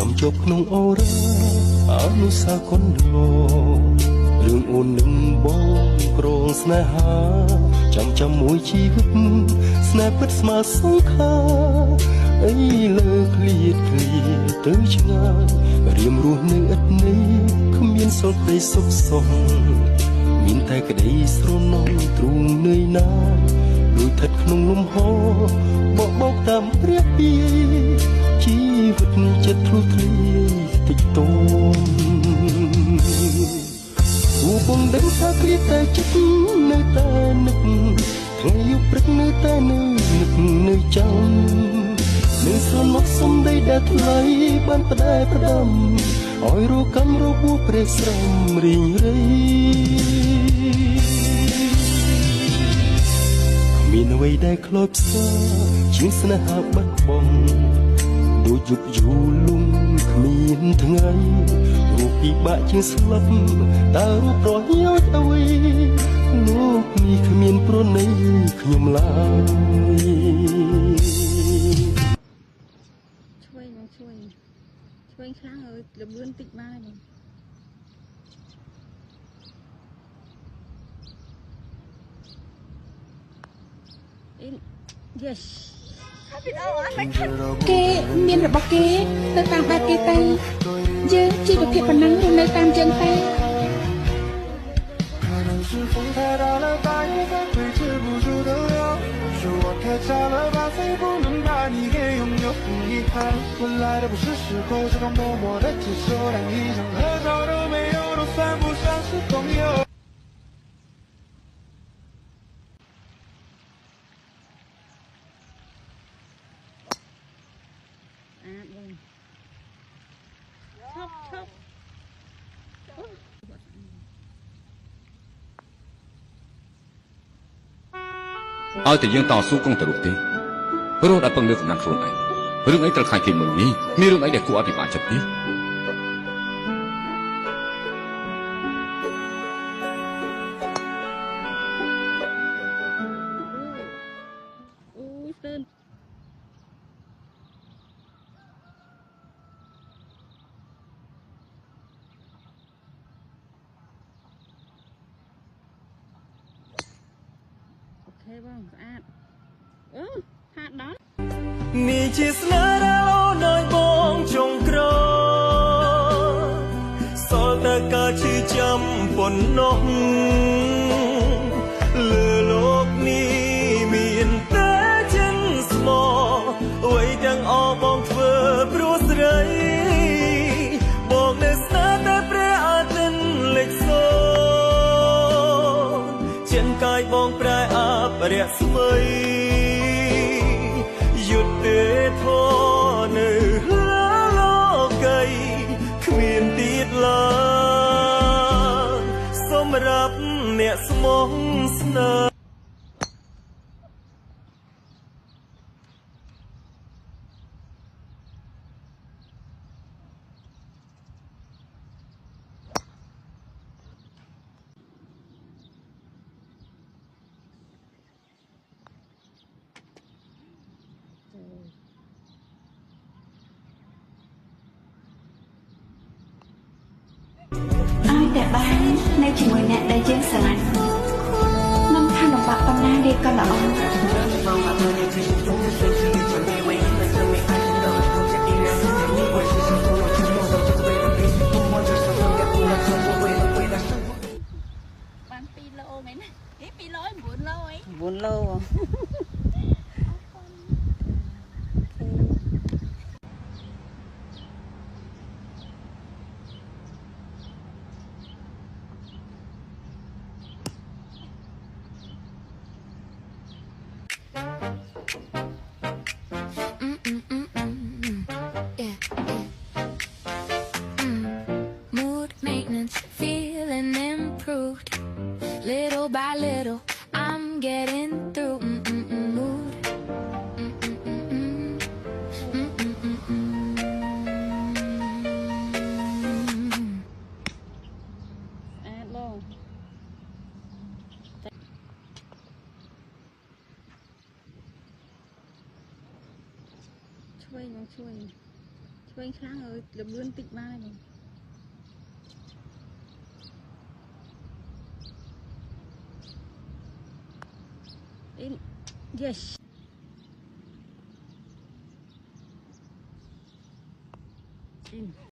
ចាំជប់ក្នុងអូរ៉ាអនុសាកុនឡូរឿងអូននឹងបងក្រងស្នេហាចាំមួយជីវិតស្នេហ៍ពិតស្មើសងខាអីលើឃ្លាតទៅឆ្ងាយរៀមរស់នៅឥតន័យគ្មានសល់ក្តីសុខសោះមានតែក្តីស្រណងទ្រូងនឿយណាយដូចស្ថិតក្នុងលំហបោកតាមព្រះពីជីវិតចិត្តធ្លុះធ្លាយតិចតួងបងដឹងថាគ្រាតែចិត្តនៅតែនឹកថ្ងៃយប់ព្រឹកនៅតែនឹកនៅចាំនៅស្រណោះសំដីដែលថ្លៃបានផ្ដែផ្ដាំឲ្យរកម្មរបួសព្រះស្រំរីងរៃមានអ្វីដែលខ្លោចផ្សាជាងស្នេហាបាត់បង់ដូចយប់យូរលំគ្មានថ្ងៃរូបពិបាកជាងស្លាប់តើរូបប្រយោជន៍អ្វីលោកនេះគ្មានប្រណីខ្ញុំឡើយឆ្វេងខ្លាំងអើយលឿនតិចបានទេYes គេមានរបស់គេទៅតាមបែបគេទៅយើងជីវភាពប៉ុណ្ណឹងនៅតាមយើងទៅឲ្យតែយើងតស៊ូគង់ទៅរូបទេព្រោះតែពឹងលើកម្លាំងខ្លួនឯងរឿងអីត្រូវខ្លាចគេមើលនេះមានរឿងអីដែលគួរឲ្យពិបាកចិត្តទេបងស្អាតហាត់ដល់នេះជាស្នេហ៍ដែលអូនឲ្យបងចុងក្រោយសល់តែការឈឺចាំប៉ុណ្ណោះលើលោកនេះមានតែចិនស្មោអ្វីទាំងអស់បងធ្វើព្រោះស្រីបងនៅស្នេហ៍តែព្រះអាទិត្យលេចសូនចិនកាយបងប្រែអបរៈស្មីយុទ្ធទេធននៅលោកីគ្មានទៀតឡើយសម្រាប់អ្នកស្មោះស្នេហ៍ឲ្យតែបាននៅជាមួយអ្នកដែលយើងស្រឡាញ់មិនថាលំបាកប៉ុណ្ណាវាក៏ល្អបាន2 ឡូមែនទេ2 ឡូ9 ឡូអី9 ឡូMood maintenance, feeling improved. Little by little, I'm getting through. Mood. Vâng kháng ơi, lập lươn tịnh mai này. In, yes. In.